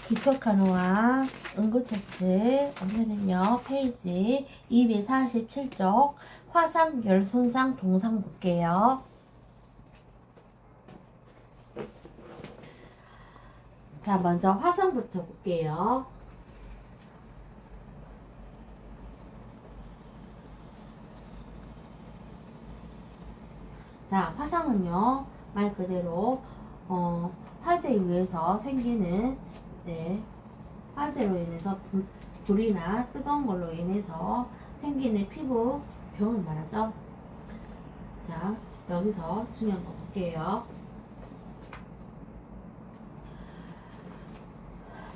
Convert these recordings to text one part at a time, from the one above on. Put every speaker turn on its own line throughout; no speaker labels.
기초간호학 응급처치 오늘은요 페이지 247쪽 화상 열 손상 동상 볼게요. 자, 먼저 화상부터 볼게요. 자, 화상은요 말 그대로 화재에 의해서 생기는 화재로 인해서 불이나 뜨거운 걸로 인해서 생기는 피부 병을 말하죠. 자, 여기서 중요한 거 볼게요.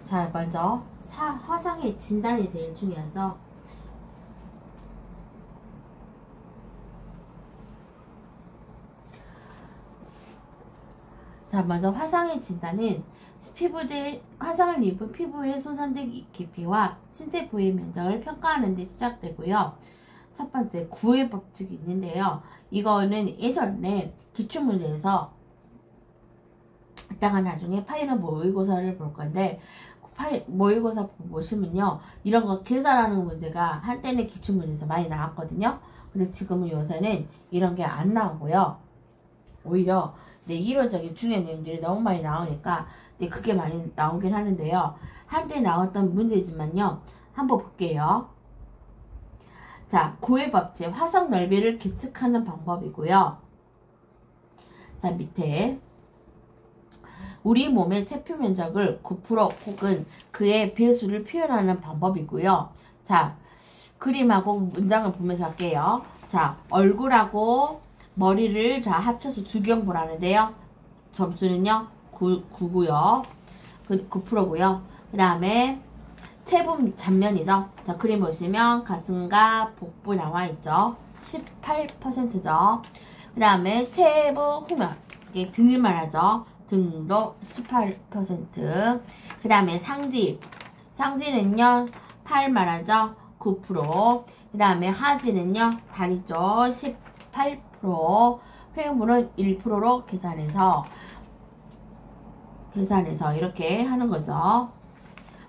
자, 먼저 화상의 진단이 제일 중요하죠. 자, 먼저 화상의 진단은 화상을 입은 피부의 손상된 깊이와 신체 부위 면적을 평가하는 데 시작되고요. 첫 번째, 구의 법칙이 있는데요. 이거는 예전에 기출문제에서 이따가 나중에 파일은 모의고사를 볼 건데 모의고사 보시면요, 이런 거 계산하는 문제가 한때는 기출문제에서 많이 나왔거든요. 근데 지금은 요새는 이런 게 안 나오고요. 오히려 이론적인 중요한 내용들이 너무 많이 나오니까 그게 많이 나오긴 하는데요. 한때 나왔던 문제지만요, 한번 볼게요. 자, 구의 법칙, 화상 넓이를 계측하는 방법이고요. 자, 밑에 우리 몸의 체표 면적을 9% 혹은 그의 배수를 표현하는 방법이고요. 자, 그림하고 문장을 보면서 할게요. 자, 얼굴하고 머리를 합쳐서 두경 보라는데요. 점수는요 9고요. 9%고요. 그 다음에 체부 잔면이죠. 자, 그림 보시면 가슴과 복부 나와 있죠. 18%죠. 그 다음에 체부 후면, 이게 등을 말하죠. 등도 18%. 그 다음에 상지는요 8 말하죠. 9%. 그 다음에 하지는요 다리죠. 18%. 회음부는 1%로 계산해서 이렇게 하는 거죠.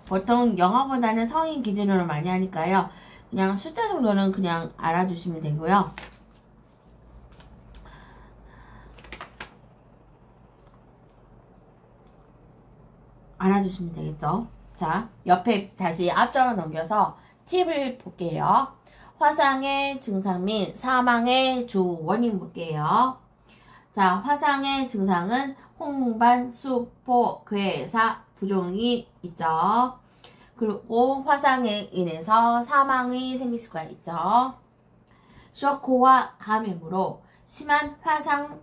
보통 영어보다는 성인 기준으로 많이 하니까요. 그냥 숫자 정도는 그냥 알아두시면 되고요. 알아두시면 되겠죠. 자, 옆에 다시 앞쪽으로 넘겨서 팁을 볼게요. 화상의 증상 및 사망의 주 원인 볼게요. 자, 화상의 증상은 홍반, 수포, 괴사, 부종이 있죠. 그리고 화상에 인해서 사망이 생길 수가 있죠. 쇼크와 감염으로 심한 화상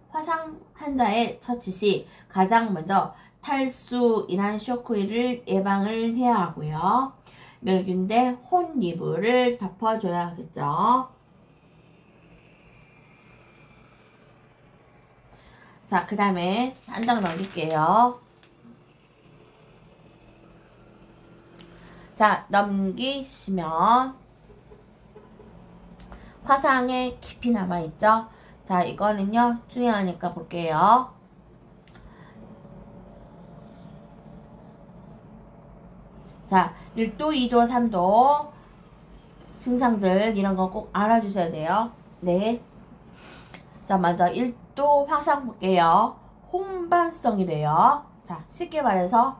환자의 처치 시 가장 먼저 탈수인한 쇼크를 예방을 해야 하고요. 멸균대 혼이불을 덮어줘야 하겠죠. 자, 그 다음에 한 장 넘길게요. 자, 넘기시면 화상에 깊이 남아있죠. 자, 이거는요 중요하니까 볼게요. 자, 1도, 2도, 3도 증상들 이런 거 꼭 알아주셔야 돼요. 네. 자, 먼저 1도 화상 볼게요. 홍반성이래요. 자, 쉽게 말해서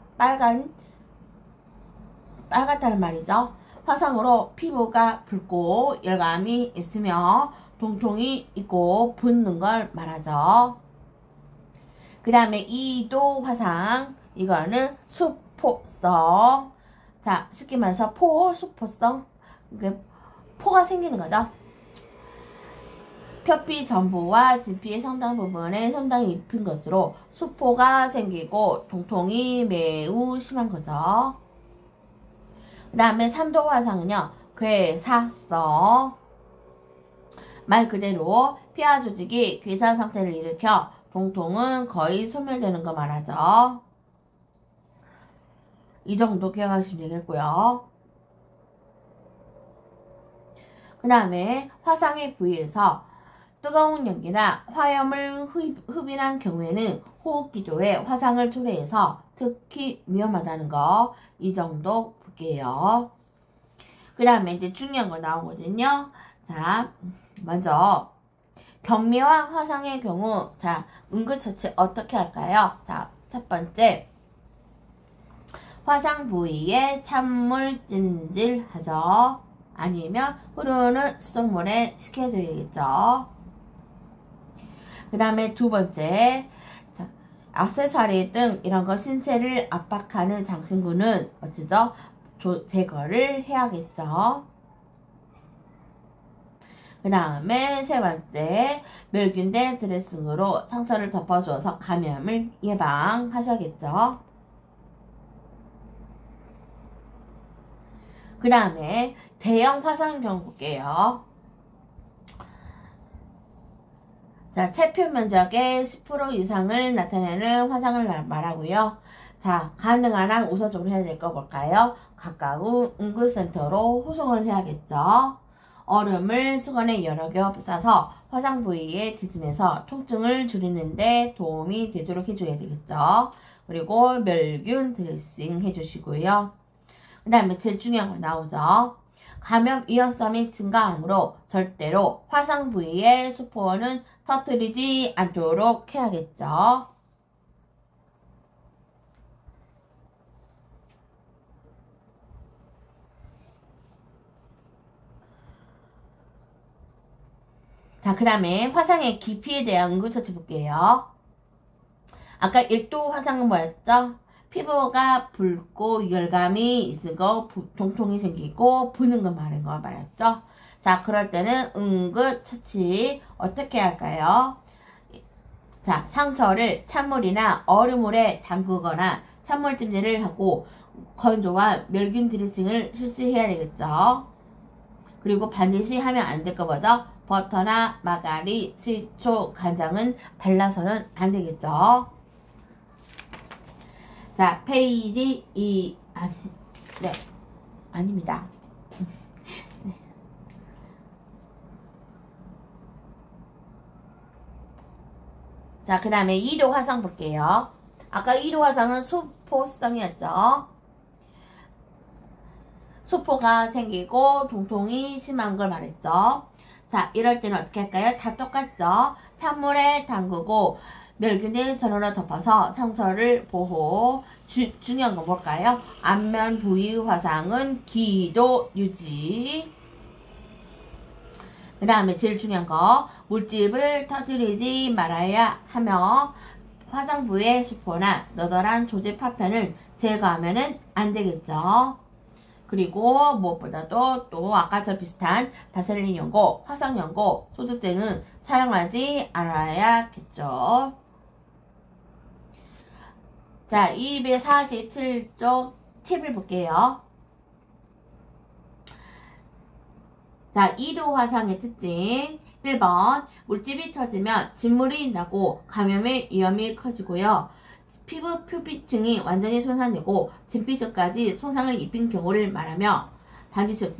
빨갛다는 말이죠. 화상으로 피부가 붉고 열감이 있으며 통통이 있고 붓는 걸 말하죠. 그 다음에 2도 화상, 이거는 수포성. 자, 쉽게 말해서 수포성, 포가 생기는 거죠. 표피 전부와 진피의 상당 부분에 손상이 입힌 것으로 수포가 생기고 통통이 매우 심한 거죠. 그 다음에 3도 화상은요, 괴사성. 말 그대로 피하 조직이 괴사 상태를 일으켜 통통은 거의 소멸되는 거 말하죠. 이 정도 기억하시면 되겠고요. 그 다음에 화상의 부위에서 뜨거운 연기나 화염을 흡인한 경우에는 호흡기도에 화상을 초래해서 특히 위험하다는 거, 이 정도 볼게요. 그 다음에 이제 중요한 거 나오거든요. 자, 먼저 경미와 화상의 경우, 자, 응급처치 어떻게 할까요? 자, 첫 번째, 화상 부위에 찬물 찜질하죠. 아니면 흐르는 수돗물에 식혀줘야겠죠. 그 다음에 두 번째, 자, 액세서리 등 이런 거 신체를 압박하는 장신구는 어쩌죠? 제거를 해야겠죠. 그 다음에 세 번째, 멸균된 드레싱으로 상처를 덮어주어서 감염을 예방하셔야겠죠. 그 다음에 대형 화상 경우 볼게요. 자, 체표 면적의 10% 이상을 나타내는 화상을 말하고요. 자, 가능한 한 우선적으로 해야 될 거 볼까요? 가까운 응급센터로 후송을 해야겠죠. 얼음을 수건에 여러 겹 싸서 화상 부위에 뒤집면서 통증을 줄이는데 도움이 되도록 해줘야 되겠죠. 그리고 멸균 드레싱 해주시고요. 그 다음에 제일 중요한 거 나오죠. 감염 위험성이 증가하므로 절대로 화상 부위의 수포는 터뜨리지 않도록 해야겠죠. 자, 그 다음에 화상의 깊이에 대한 응급처치 볼게요. 아까 1도 화상은 뭐였죠? 피부가 붉고 열감이 있고 통통이 생기고 부는 거 말한 거 말했죠? 자, 그럴 때는 응급처치 어떻게 할까요? 자, 상처를 찬물이나 얼음물에 담그거나 찬물찜질을 하고 건조한 멸균 드레싱을 실시해야 되겠죠? 그리고 반드시 하면 안 될 거 뭐죠? 버터나 마가리, 식초, 간장은 발라서는 안 되겠죠? 자, 페이지 2, 네, 아닙니다. 네. 자, 그 다음에 2도 화상 볼게요. 아까 2도 화상은 수포성이었죠. 수포가 생기고 통통이 심한 걸 말했죠. 자, 이럴 때는 어떻게 할까요? 다 똑같죠. 찬물에 담그고 멸균의 전원으로 덮어서 상처를 보호. 중요한 건 뭘까요? 안면 부위 화상은 기도 유지. 그 다음에 제일 중요한 거, 물집을 터뜨리지 말아야 하며 화상 부위의 수포나 너덜한 조직 파편을 제거하면 안 되겠죠. 그리고 무엇보다도 또 아까처럼 비슷한 바셀린 연고, 화상 연고, 소독제는 사용하지 않아야겠죠. 자, 247쪽 팁을 볼게요. 자, 2도 화상의 특징. 1번, 물집이 터지면 진물이 나고 감염의 위험이 커지고요. 피부 표피층이 완전히 손상되고 진피층까지 손상을 입힌 경우를 말하며 반드시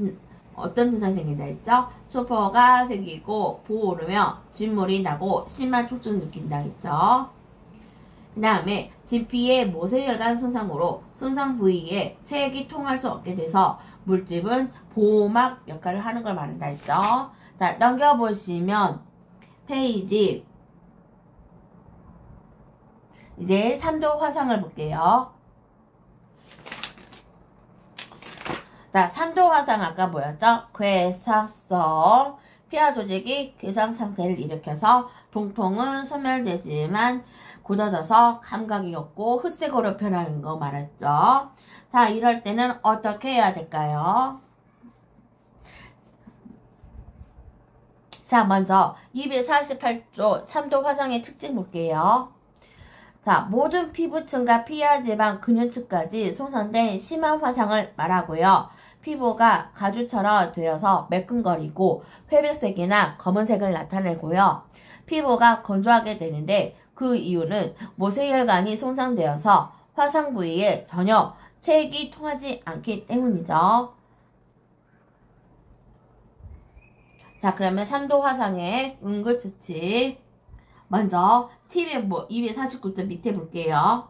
어떤 증상이 생긴다 했죠? 수포가 생기고 부어오르며 진물이 나고 심한 통증을 느낀다 했죠? 그 다음에 진피의 모세혈관 손상으로 손상 부위에 체액이 통할 수 없게 돼서 물집은 보호막 역할을 하는 걸 말한다 했죠? 자, 넘겨보시면 페이지 이제 3도 화상을 볼게요. 자, 3도 화상 아까 뭐였죠? 괴사성 피하 조직이 괴상 상태를 일으켜서 통통은 소멸되지만 굳어져서 감각이 없고 흑색으로 변하는 거 말했죠. 자, 이럴 때는 어떻게 해야 될까요? 자, 먼저 248조 3도 화상의 특징 볼게요. 자, 모든 피부층과 피하 지방 근육층까지 손상된 심한 화상을 말하고요. 피부가 가주처럼 되어서 매끈거리고 회백색이나 검은색을 나타내고요. 피부가 건조하게 되는데 그 이유는 모세혈관이 손상되어서 화상 부위에 전혀 체액이 통하지 않기 때문이죠. 자, 자, 그러면 3도 화상의 응급처치. 먼저 팁의 249점 밑에 볼게요.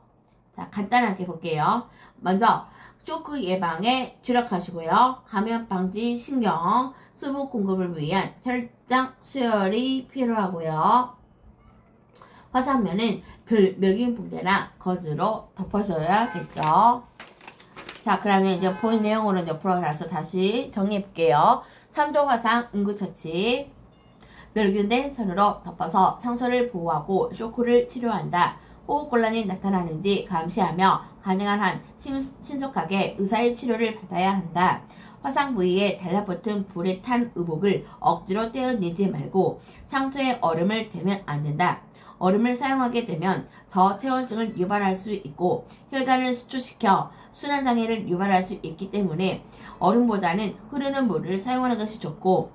자, 간단하게 볼게요. 먼저 쇼크 예방에 주력하시고요. 감염 방지 신경, 수분 공급을 위한 혈장 수혈이 필요하고요. 화상면은 멸균 붕대나 거즈로 덮어줘야겠죠. 자, 그러면 이제 본 내용으로 옆으로 가서 다시 정리해 볼게요. 3도 화상 응급처치. 멸균된 천으로 덮어서 상처를 보호하고 쇼크를 치료한다. 호흡곤란이 나타나는지 감시하며 가능한 한 신속하게 의사의 치료를 받아야 한다. 화상 부위에 달라붙은 불에 탄 의복을 억지로 떼어내지 말고 상처에 얼음을 대면 안 된다. 얼음을 사용하게 되면 저체온증을 유발할 수 있고 혈관을 수축시켜 순환장애를 유발할 수 있기 때문에 얼음보다는 흐르는 물을 사용하는 것이 좋고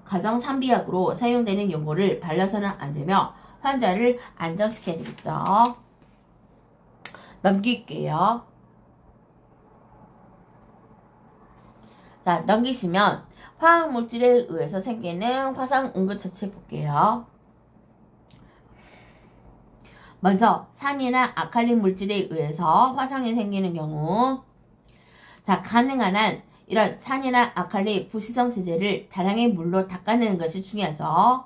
가정 산비약으로 사용되는 용어를 발라서는 안 되며 환자를 안정시켜야 되겠죠. 넘길게요. 자, 넘기시면 화학물질에 의해서 생기는 화상 응급처치 볼게요. 먼저 산이나 아칼리 물질에 의해서 화상이 생기는 경우, 자, 가능한 한 이런 산이나 아칼리 부시성 제재를 다량의 물로 닦아내는 것이 중요하죠.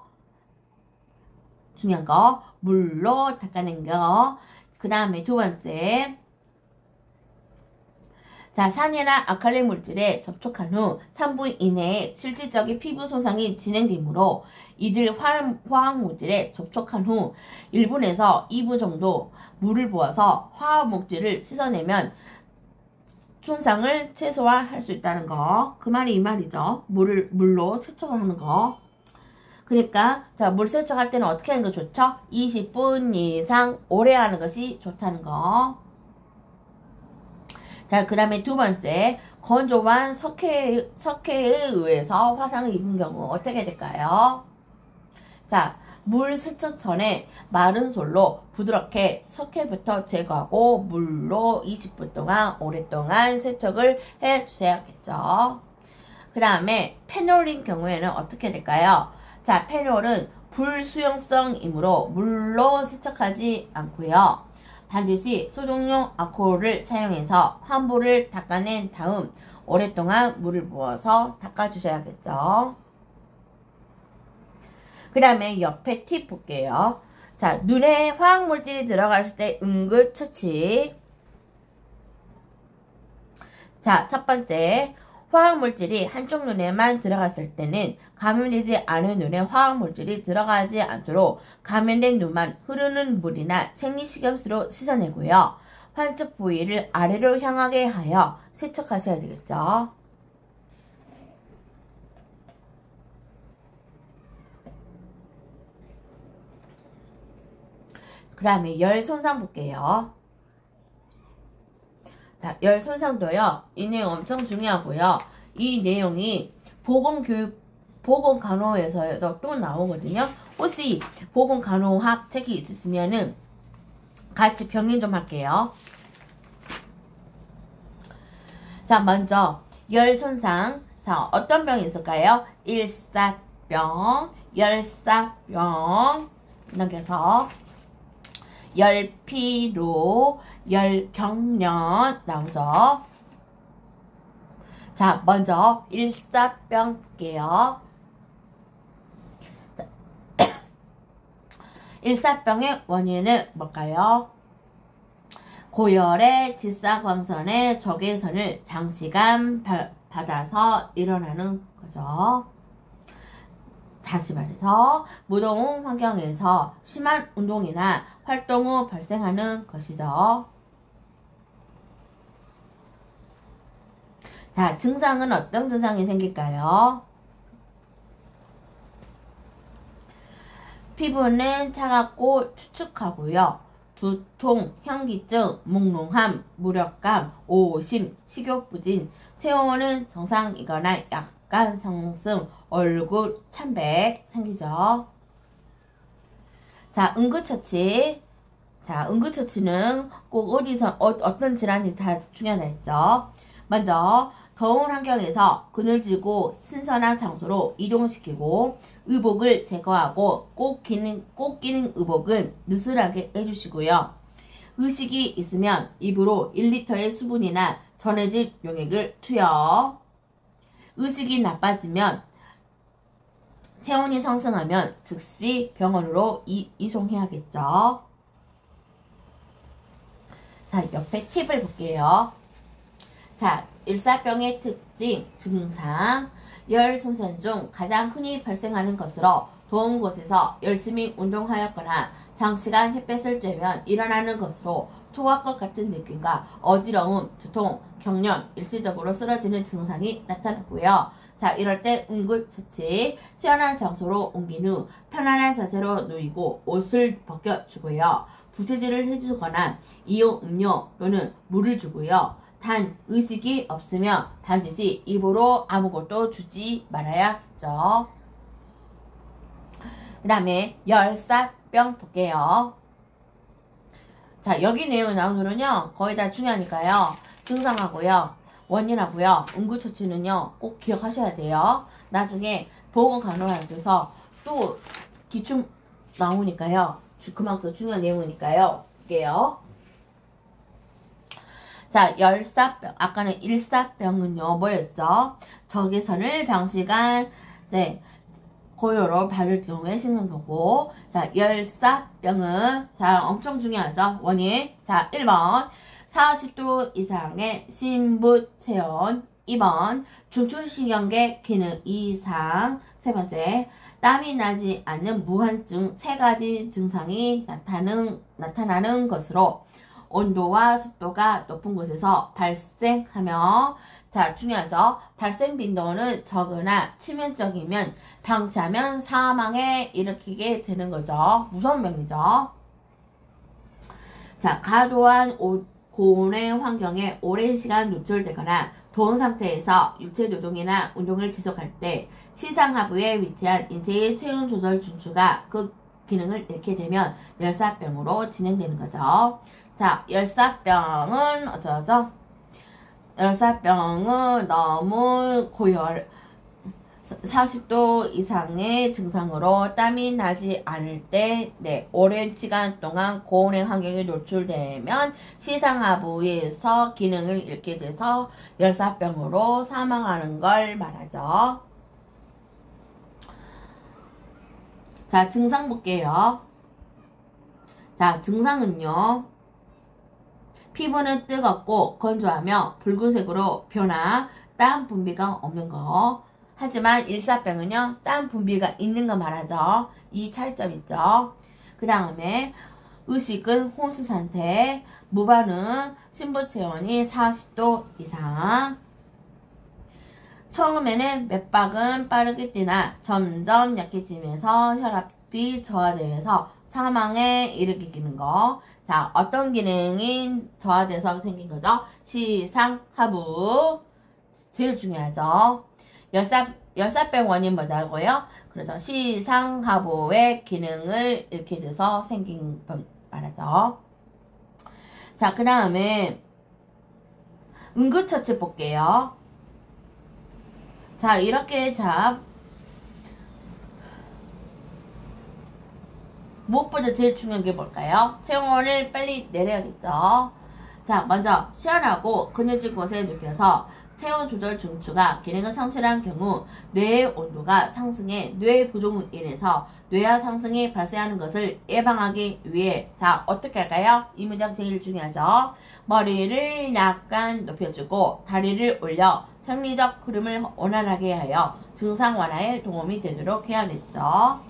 중요한 거 물로 닦아내는 거. 그 다음에 두 번째, 자, 산이나 아칼리 물질에 접촉한 후 3분 이내에 실질적인 피부 손상이 진행되므로 이들 화학물질에 접촉한 후 1분에서 2분 정도 물을 부어서 화학물질을 씻어내면 손상을 최소화할 수 있다는 거. 그 말이 이 말이죠. 물로 세척을 하는 거. 그러니까 자, 물 세척할 때는 어떻게 하는 거 좋죠? 20분 이상 오래 하는 것이 좋다는 거. 자, 그 다음에 두 번째, 건조한 석회에 의해서 화상을 입은 경우 어떻게 될까요? 자, 물 세척 전에 마른 솔로 부드럽게 석회부터 제거하고 물로 20분 동안 오랫동안 세척을 해 주셔야겠죠. 그 다음에 페놀인 경우에는 어떻게 될까요? 자, 페놀은 불수용성이므로 물로 세척하지 않고요. 반드시 소독용 알코올을 사용해서 환부를 닦아낸 다음 오랫동안 물을 부어서 닦아주셔야겠죠. 그 다음에 옆에 팁 볼게요. 자, 눈에 화학물질이 들어갔을 때 응급처치. 자, 첫 번째, 화학물질이 한쪽 눈에만 들어갔을 때는 감염되지 않은 눈에 화학물질이 들어가지 않도록 감염된 눈만 흐르는 물이나 생리식염수로 씻어내고요. 환쪽 부위를 아래로 향하게 하여 세척하셔야 되겠죠. 그 다음에 열 손상 볼게요. 자, 열 손상도요. 이 내용 엄청 중요하고요. 이 내용이 보건간호에서 또 나오거든요. 혹시 보건간호학 책이 있으시면은 같이 병행 좀 할게요. 자, 먼저 열 손상. 자, 어떤 병이 있을까요? 일사병, 열사병, 넘겨서 열피로, 열경련 나오죠. 자, 먼저 일사병 볼게요. 자, 일사병의 원인은 뭘까요? 고열의 질사광선의 적외선을 장시간 받아서 일어나는 거죠. 다시 말해서 무더운 환경에서 심한 운동이나 활동 후 발생하는 것이죠. 자, 증상은 어떤 증상이 생길까요? 피부는 차갑고 축축하고요. 두통, 현기증, 몽롱함, 무력감, 오심, 식욕부진, 체온은 정상이거나 약간 상승, 얼굴 참백 생기죠. 자, 응급처치. 자, 응급처치는 꼭 어디서 어떤 질환이 다 중요하다 했죠. 먼저 더운 환경에서 그늘지고 신선한 장소로 이동시키고 의복을 제거하고 꼭 끼는 의복은 느슨하게 해주시고요. 의식이 있으면 입으로 1리터의 수분이나 전해질 용액을 투여. 의식이 나빠지면 체온이 상승하면 즉시 병원으로 이송해야겠죠. 자, 옆에 팁을 볼게요. 자, 일사병의 특징, 증상. 열 손상 중 가장 흔히 발생하는 것으로 더운 곳에서 열심히 운동하였거나 장시간 햇볕을 쬐면 일어나는 것으로 토할 것 같은 느낌과 어지러움, 두통, 경련, 일시적으로 쓰러지는 증상이 나타나고요. 자, 이럴 때 응급처치, 시원한 장소로 옮긴 후 편안한 자세로 누이고 옷을 벗겨주고요. 부채질을 해주거나 이온 음료 또는 물을 주고요. 단 의식이 없으면 반드시 입으로 아무것도 주지 말아야겠죠. 그 다음에 열사병 볼게요. 자, 여기 내용 나오는요 거의 다 중요하니까요. 증상하고요, 원인하고요, 응급처치는요 꼭 기억하셔야 돼요. 나중에 보건간호학에서 또 기출 나오니까요. 그만큼 중요한 내용이니까요. 볼게요. 자, 열사병. 아까는 일사병은요, 뭐였죠? 적외선을 장시간, 고요로 받을 경우에 생긴 거고. 자, 열사병은, 자, 엄청 중요하죠? 원인. 자, 1번. 40도 이상의 심부체온. 2번. 중추신경계 기능 이상. 세 번째. 땀이 나지 않는 무한증. 세 가지 증상이 나타나는 것으로 온도와 습도가 높은 곳에서 발생하며, 자, 중요하죠. 발생 빈도는 적으나 치명적이면 방치하면 사망에 일으키게 되는 거죠. 무서운 병이죠. 자, 과도한 고온의 환경에 오랜 시간 노출되거나 더운 상태에서 육체 노동이나 운동을 지속할 때 시상하부에 위치한 인체의 체온 조절 중추가 그 기능을 잃게 되면 열사병으로 진행되는 거죠. 자, 열사병은 어쩌죠? 열사병은 너무 고열, 40도 이상의 증상으로 땀이 나지 않을 때, 오랜 시간 동안 고온의 환경에 노출되면 시상하부에서 기능을 잃게 돼서 열사병으로 사망하는 걸 말하죠. 자, 증상 볼게요. 자, 증상은요. 피부는 뜨겁고 건조하며 붉은색으로 변화, 땀 분비가 없는 거. 하지만 일사병은요, 땀 분비가 있는 거 말하죠. 이 차이점 있죠. 그 다음에 의식은 혼수 상태, 무반응, 심부체온이 40도 이상. 처음에는 맥박은 빠르게 뛰나 점점 약해지면서 혈압이 저하되면서 사망에 이르기는 거. 자, 어떤 기능이 저하돼서 생긴 거죠? 시상하부. 제일 중요하죠. 열사병 원인 뭐냐고요? 그래서 시상하부의 기능을 잃게 돼서 생긴 병 말하죠. 자, 그 다음에 응급처치 볼게요. 자, 이렇게 무엇보다 제일 중요한 게 뭘까요? 체온을 빨리 내려야겠죠. 자, 먼저 시원하고 그늘진 곳에 눕혀서 체온 조절 중추가 기능을 상실한 경우 뇌의 온도가 상승해 뇌 부종으로 인해서 뇌하 상승이 발생하는 것을 예방하기 위해, 자, 어떻게 할까요? 이 문장 제일 중요하죠. 머리를 약간 높여주고 다리를 올려 생리적 흐름을 원활하게 하여 증상 완화에 도움이 되도록 해야겠죠.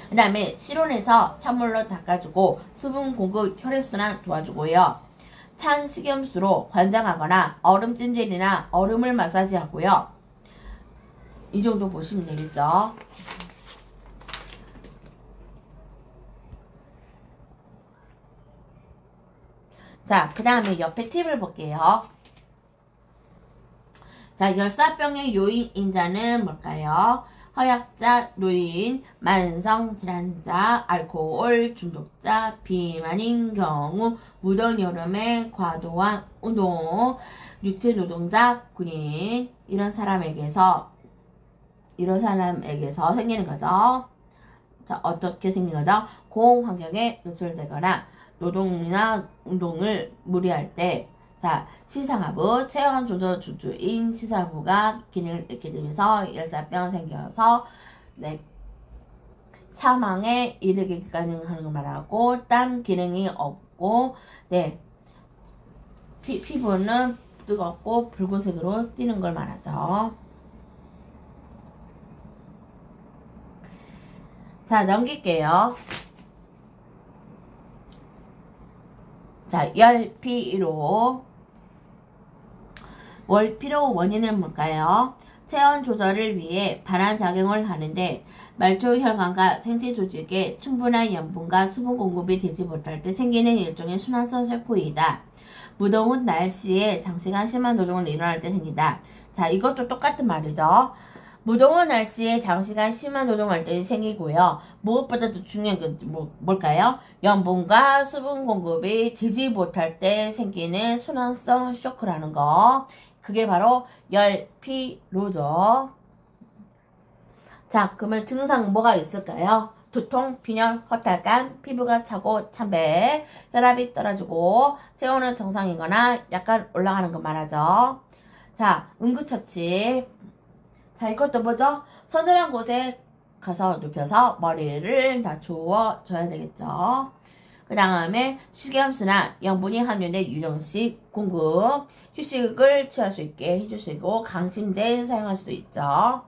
그 다음에 실온에서 찬물로 닦아주고 수분 공급 혈액순환 도와주고요. 찬 식염수로 관장하거나 얼음 찜질이나 얼음을 마사지하고요. 이 정도 보시면 되겠죠. 자, 그 다음에 옆에 팁을 볼게요. 자, 열사병의 요인 인자는 뭘까요? 허약자, 노인, 만성 질환자, 알코올 중독자, 비만인 경우, 무더운 여름에 과도한 운동, 육체 노동자, 군인 이런 사람에게서 생기는 거죠. 자, 어떻게 생긴 거죠? 고온환경에 노출되거나 노동이나 운동을 무리할 때, 자, 시상하부, 체온 조절 주주인 시상부가 기능을 잃게 되면서 열사병 생겨서, 네, 사망에 이르게 가능한 걸 말하고, 땀 기능이 없고, 네, 피부는 뜨겁고 붉은색으로 띄는 걸 말하죠. 자, 넘길게요. 자, 열피로. 월피로 원인은 뭘까요? 체온 조절을 위해 발환작용을 하는데 말초 혈관과 생체 조직에 충분한 염분과 수분 공급이 되지 못할 때 생기는 일종의 순환성 쇠코이다. 무더운 날씨에 장시간 심한 노동을 일어날 때 생긴다. 자, 이것도 똑같은 말이죠. 무더운 날씨에 장시간 심한 노동할 때 생기고요. 무엇보다 더 중요한 건 뭘까요? 염분과 수분 공급이 되지 못할 때 생기는 순환성 쇼크라는 거. 그게 바로 열피로죠. 자, 그러면 증상 뭐가 있을까요? 두통, 빈혈, 허탈감, 피부가 차고 참배, 혈압이 떨어지고 체온은 정상이거나 약간 올라가는 거 말하죠. 자, 응급처치. 자, 이것도 뭐죠? 서늘한 곳에 가서 눕혀서 머리를 낮추어 줘야 되겠죠. 그 다음에 식이섬유나 영분이 함유된 유정식 공급, 휴식을 취할 수 있게 해주시고 강심제 사용할 수도 있죠.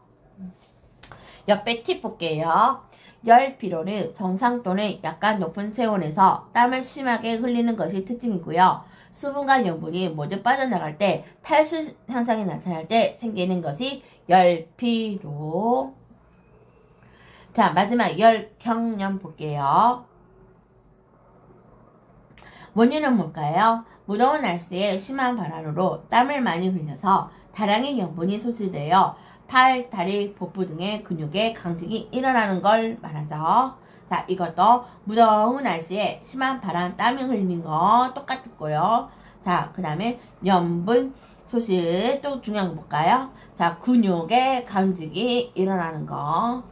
옆에 팁 볼게요. 열피로는 정상 또는 약간 높은 체온에서 땀을 심하게 흘리는 것이 특징이고요. 수분과 영분이 모두 빠져나갈 때 탈수 현상이 나타날 때 생기는 것이 열피로. 자, 마지막 열경련 볼게요. 원인은 뭘까요? 무더운 날씨에 심한 바람으로 땀을 많이 흘려서 다량의 염분이 소실되어 팔, 다리, 복부 등의 근육에 강직이 일어나는 걸 말하죠. 자, 이것도 무더운 날씨에 심한 바람, 땀이 흘리는 거 똑같고요. 자, 그 다음에 염분 소실, 또 중요한 거 볼까요? 자, 근육에 강직이 일어나는 거.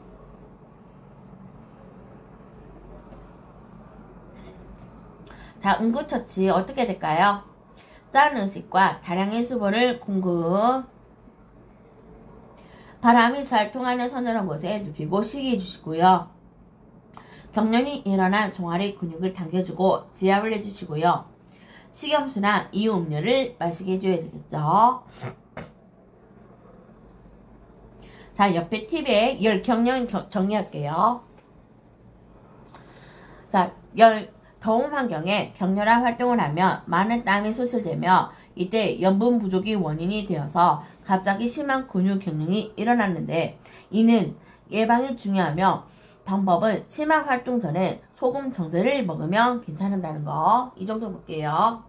자, 응급처치 어떻게 될까요? 짠 음식과 다량의 수분을 공급, 바람이 잘 통하는 서늘한 곳에 눕히고 쉬게 해주시고요. 경련이 일어난 종아리 근육을 당겨주고 지압을 해주시고요. 식염수나 이온 음료를 마시게 해줘야 되겠죠. 자, 옆에 팁에 열경련 정리할게요. 자, 더운 환경에 격렬한 활동을 하면 많은 땀이 소실되며 이때 염분 부족이 원인이 되어서 갑자기 심한 근육 경련이 일어났는데 이는 예방이 중요하며 방법은 심한 활동 전에 소금 정제를 먹으면 괜찮다는 거. 이 정도 볼게요.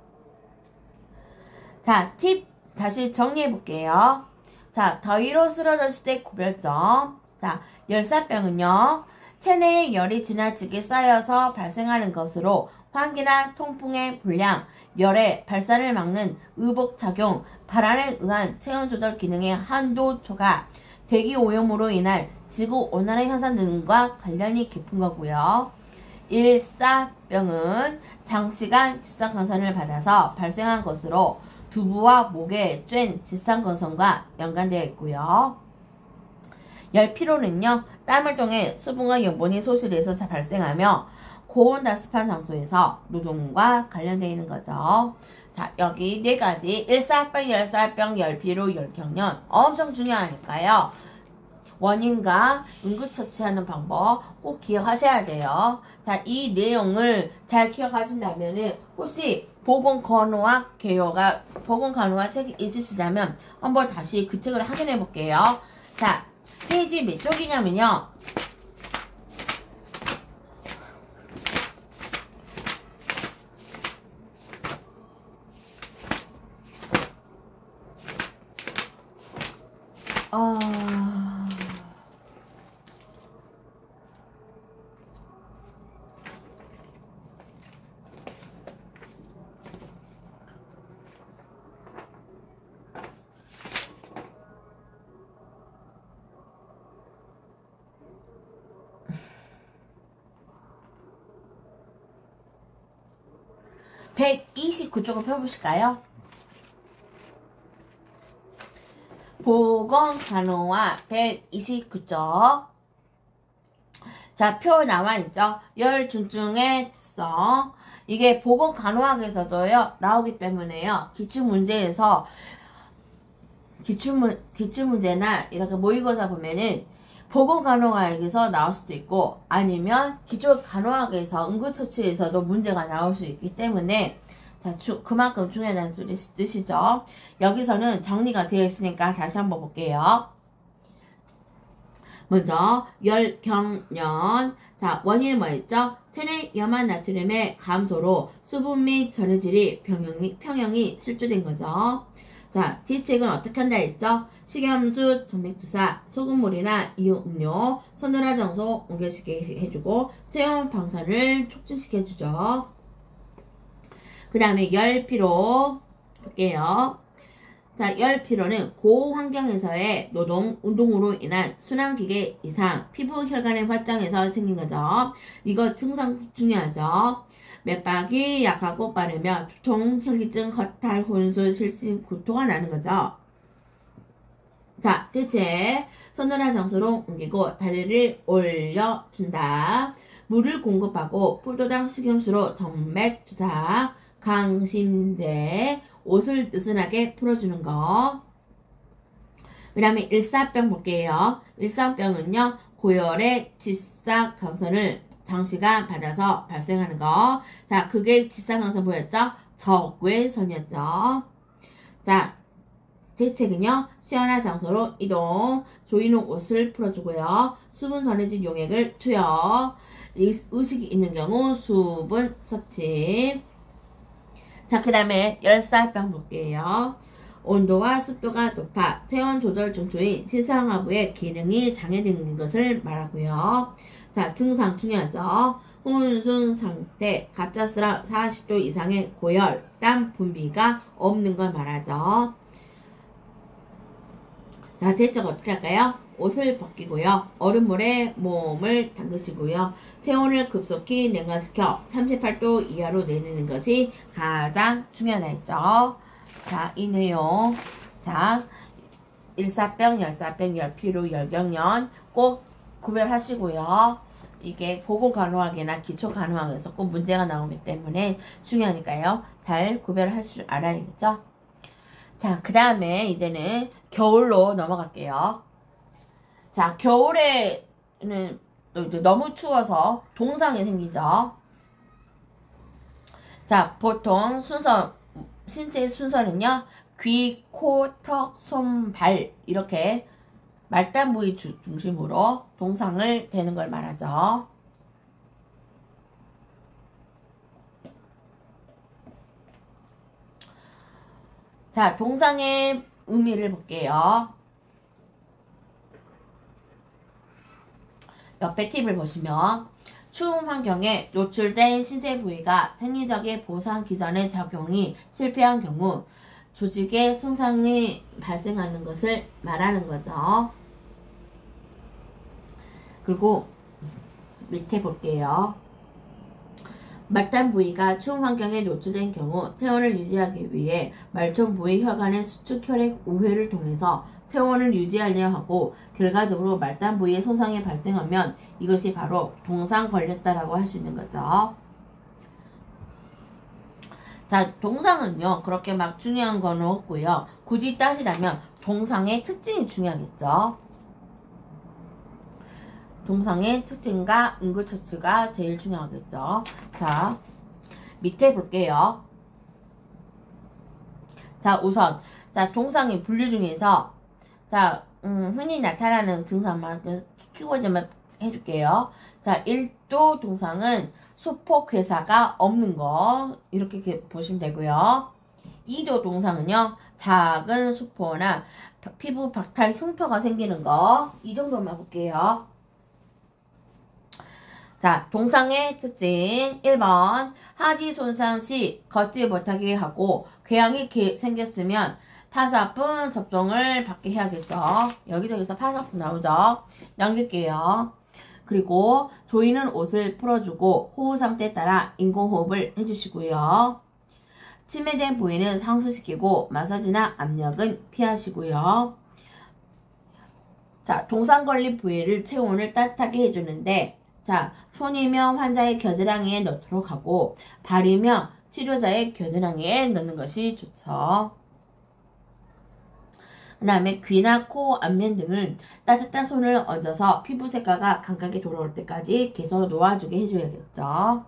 자, 팁 다시 정리해 볼게요. 자, 더위로 쓰러졌을 때 구별점. 자, 열사병은요, 체내에 열이 지나치게 쌓여서 발생하는 것으로 환기나 통풍의 불량, 열의 발산을 막는 의복작용, 발환에 의한 체온 조절 기능의 한도 초과, 대기 오염으로 인한 지구온난화 현상 등과 관련이 깊은 거고요. 일사병은 장시간 직사광선을 받아서 발생한 것으로 두부와 목에 쬐 직사광선과 연관되어 있고요. 열피로는요, 땀을 통해 수분과 염분이 소실돼서 발생하며 고온다습한 장소에서 노동과 관련되어 있는 거죠. 자, 여기 네 가지 일사병, 열사병, 열피로, 열경련 엄청 중요하니까요. 원인과 응급처치하는 방법 꼭 기억하셔야 돼요. 자, 이 내용을 잘 기억하신다면은 혹시 보건간호와 책이 있으시다면 한번 다시 그 책을 확인해 볼게요. 자, 페이지 몇 쪽이냐면요. 129쪽을 펴보실까요? 보건간호와 129쪽. 자, 표 나와있죠? 열중증의 특성. 이게 보건간호학에서도요, 나오기 때문에요. 기출문제나 이렇게 모의고사 보면은 보건간호학에서 나올 수도 있고, 아니면 기초간호학에서, 응급처치에서도 문제가 나올 수 있기 때문에, 자, 그만큼 중요하다는 뜻이죠. 여기서는 정리가 되어 있으니까 다시 한번 볼게요. 먼저 열경련. 자, 원인은 뭐였죠? 체내 염화 나트륨의 감소로 수분 및 전해질이 평형이 실조된 거죠. 자, 대책은 어떻게 한다 했죠? 식염수, 점액주사, 소금물이나 이온 음료, 서늘한 장소 옮겨시게 해주고 체온 방사를 촉진시켜주죠. 그 다음에 열피로 볼게요. 자, 열피로는 고환경에서의 노동, 운동으로 인한 순환기계 이상, 피부 혈관의 확장에서 생긴 거죠. 이거 증상 중요하죠. 맥박이 약하고 빠르며 두통, 현기증, 허탈, 혼수, 실신, 구토가 나는 거죠. 자, 대체 서늘한 장소로 옮기고 다리를 올려준다. 물을 공급하고 포도당 식염수로 정맥 주사, 강심제, 옷을 느슨하게 풀어주는 거. 그 다음에 일사병 볼게요. 일사병은요, 고열의 질삭강선을 장시간 받아서 발생하는 거. 자, 그게 질삭강선 뭐였죠? 적외선이었죠. 자, 대책은요, 시원한 장소로 이동, 조이는 옷을 풀어주고요, 수분 전해진 용액을 투여, 의식이 있는 경우 수분 섭취. 자, 그 다음에 열사병 볼게요. 온도와 습도가 높아 체온 조절 중추인 실상하부의 기능이 장애된 것을 말하고요. 자, 증상 중요하죠. 혼순 상태, 갑작스런 40도 이상의 고열, 땀 분비가 없는 걸 말하죠. 자, 대책 어떻게 할까요? 옷을 벗기고요. 얼음물에 몸을 담그시고요. 체온을 급속히 냉각시켜 38도 이하로 내리는 것이 가장 중요하다 했죠. 자, 이 내용. 자, 일사병, 열사병, 열피로, 열경련 꼭 구별하시고요. 이게 보건간호학이나 기초간호학에서 꼭 문제가 나오기 때문에 중요하니까요. 잘 구별할 줄 알아야겠죠. 자, 그 다음에 이제는 겨울로 넘어갈게요. 자, 겨울에는 이제 너무 추워서 동상이 생기죠. 자, 보통 신체의 순서는요, 귀, 코, 턱, 손, 발, 이렇게 말단 부위 중심으로 동상을 되는 걸 말하죠. 자, 동상의 의미를 볼게요. 옆에 팁을 보시면 추운 환경에 노출된 신체 부위가 생리적인 보상 기전의 작용이 실패한 경우 조직에 손상이 발생하는 것을 말하는 거죠. 그리고 밑에 볼게요. 말단 부위가 추운 환경에 노출된 경우 체온을 유지하기 위해 말총 부위 혈관의 수축 혈액 우회를 통해서 체온을 유지하려 하고, 결과적으로 말단 부위에 손상이 발생하면 이것이 바로 동상 걸렸다라고 할 수 있는 거죠. 자, 동상은요, 그렇게 막 중요한 건 없고요. 굳이 따지자면 동상의 특징이 중요하겠죠. 동상의 특징과 응급처치가 제일 중요하겠죠. 자, 밑에 볼게요. 자, 우선 자, 동상의 분류 중에서 자, 흔히 나타나는 증상만 키워드 좀 해줄게요. 자, 1도 동상은 수폭 괴사가 없는 거, 이렇게 보시면 되고요. 2도 동상은요, 작은 수포나 피부 박탈 흉터가 생기는 거, 이 정도만 볼게요. 자, 동상의 특징 1번, 하지 손상 시 걷지 못하게 하고 궤양이 생겼으면 파사품 접종을 받게 해야겠죠. 여기저기서 파사품 나오죠. 남길게요. 그리고 조이는 옷을 풀어주고 호흡 상태에 따라 인공호흡을 해주시고요. 치매된 부위는 상수시키고 마사지나 압력은 피하시고요. 자, 동상 걸린 부위를 체온을 따뜻하게 해주는데, 자, 손이면 환자의 겨드랑이에 넣도록 하고, 발이면 치료자의 겨드랑이에 넣는 것이 좋죠. 그 다음에 귀나 코, 안면 등을 따뜻한 손을 얹어서 피부 색깔과 감각이 돌아올 때까지 계속 놓아주게 해줘야겠죠.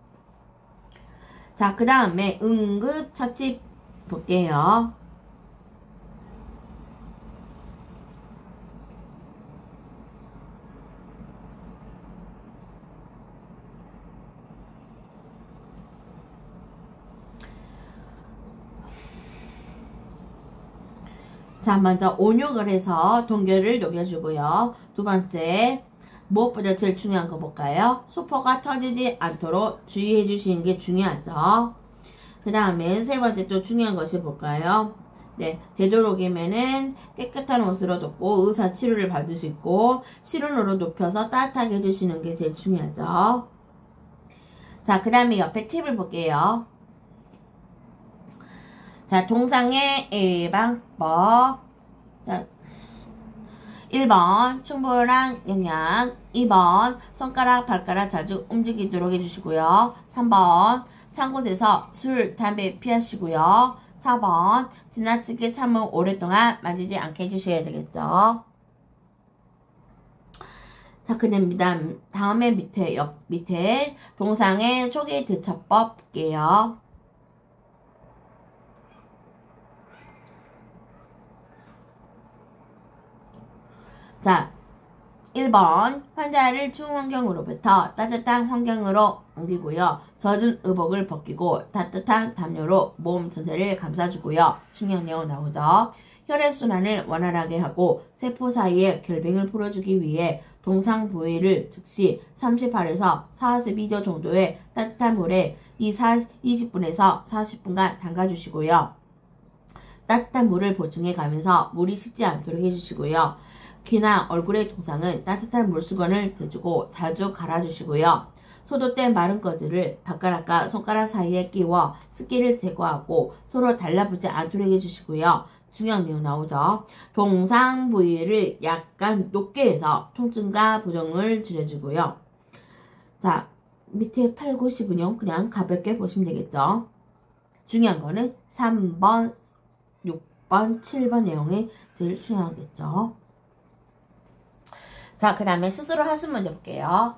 자, 그 다음에 응급처치 볼게요. 자, 먼저 온욕을 해서 동결을 녹여주고요. 두 번째, 무엇보다 제일 중요한 거 볼까요? 수포가 터지지 않도록 주의해 주시는 게 중요하죠. 그 다음에 세 번째 또 중요한 것이 볼까요? 네, 되도록이면은 깨끗한 옷으로 덮고 의사 치료를 받을 수 있고 실온으로 높여서 따뜻하게 해주시는 게 제일 중요하죠. 자, 그 다음에 옆에 팁을 볼게요. 자, 동상의 예방법. 자, 1번 충분한 영양, 2번 손가락, 발가락 자주 움직이도록 해주시고요. 3번 찬 곳에서 술, 담배 피하시고요. 4번 지나치게 찬물 오랫동안 만지지 않게 해주셔야 되겠죠. 자, 그 다음에 밑에 동상의 초기 대처법 볼게요. 자, 1번 환자를 추운 환경으로부터 따뜻한 환경으로 옮기고요. 젖은 의복을 벗기고 따뜻한 담요로 몸 전체를 감싸주고요. 중요한 내용 나오죠. 혈액순환을 원활하게 하고 세포 사이의 결빙을 풀어주기 위해 동상 부위를 즉시 38에서 42도 정도의 따뜻한 물에 20분에서 40분간 담가주시고요. 따뜻한 물을 보충해 가면서 물이 식지 않도록 해주시고요. 귀나 얼굴의 동상은 따뜻한 물수건을 대주고 자주 갈아주시고요. 소독된 마른 거즈를 발가락과 손가락 사이에 끼워 습기를 제거하고 서로 달라붙지 않도록 해주시고요. 중요한 내용 나오죠. 동상 부위를 약간 높게 해서 통증과 부종을 줄여주고요. 자, 밑에 8, 9, 10은요. 그냥 가볍게 보시면 되겠죠. 중요한 거는 3번, 6번, 7번 내용이 제일 중요하겠죠. 자, 그 다음에 스스로 하신 문제 볼게요.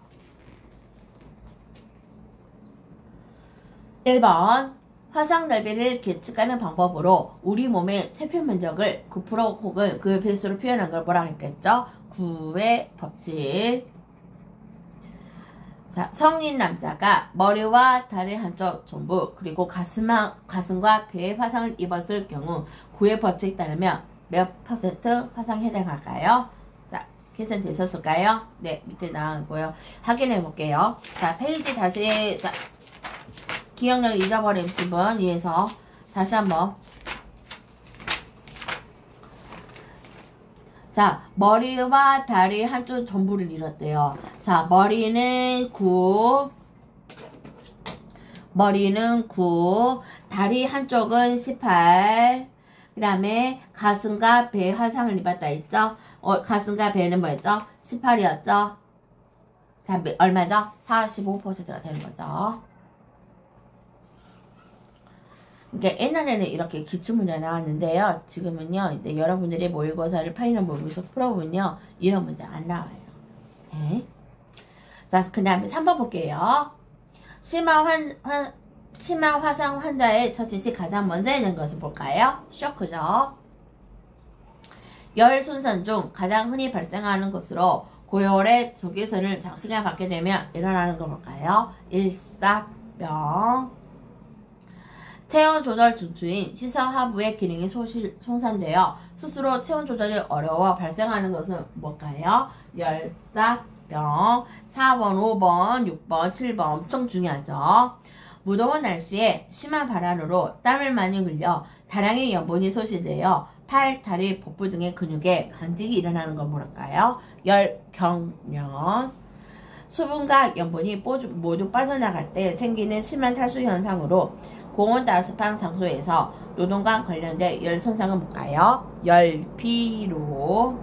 1번 화상 넓이를 계측하는 방법으로 우리 몸의 체표 면적을 9% 혹은 그 배수로 표현한 걸 뭐라 했겠죠? 9의 법칙. 자, 성인 남자가 머리와 다리 한쪽 전부 그리고 가슴과 배에 화상을 입었을 경우 9의 법칙에 따르면 몇 퍼센트 화상에 해당할까요? 계산되셨을까요? 네, 밑에 나왔고요. 확인해 볼게요. 자, 페이지 다시, 자, 기억력 잊어버리신 분 위해서 다시 한번. 자, 머리와 다리 한쪽 전부를 잃었대요. 자, 머리는 9, 다리 한쪽은 18, 그 다음에 가슴과 배에 화상을 입었다 했죠? 가슴과 배는 뭐였죠? 18이었죠? 자, 얼마죠? 45%가 되는 거죠. 그러니까 옛날에는 이렇게 기출문제가 나왔는데요. 지금은요, 이제 여러분들이 모의고사를 파이널 모의고사 풀어보면요, 이런 문제 안 나와요. 네. 자, 그 다음에 3번 볼게요. 심한 화상 환자의 처치 시 가장 먼저 해야 되는 것이 뭘까요? 쇼크죠. 열 손상 중 가장 흔히 발생하는 것으로 고열의 적외선을 장시간 받게 되면 일어나는 거 뭘까요? 일사병. 체온 조절 중추인 시선 하부의 기능이 손상되어 스스로 체온 조절이 어려워 발생하는 것은 뭘까요? 열사병. 4번, 5번, 6번, 7번 엄청 중요하죠. 무더운 날씨에 심한 바람으로 땀을 많이 흘려 다량의 염분이 소실되어 팔, 다리, 복부 등의 근육에 간직이 일어나는 건 뭘까요? 열경련. 수분과 염분이 모두 빠져나갈 때 생기는 심한 탈수 현상으로 고온 다습한 장소에서 노동과 관련된 열 손상은 뭘까요? 열, 피로.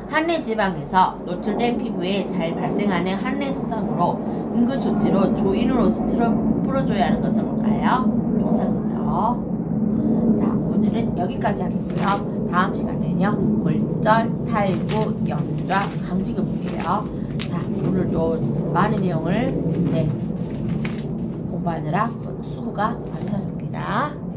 한내 지방에서 노출된 피부에 잘 발생하는 한내 손상으로 응급조치로 조인으로 풀어줘야 하는 것은 뭘까요? 동상이죠. 자, 오늘은 여기까지 하겠고요. 다음 시간에는요, 골절, 탈구, 염좌, 강직을 볼게요. 자, 오늘도 많은 내용을 공부하느라 수고가 많으셨습니다.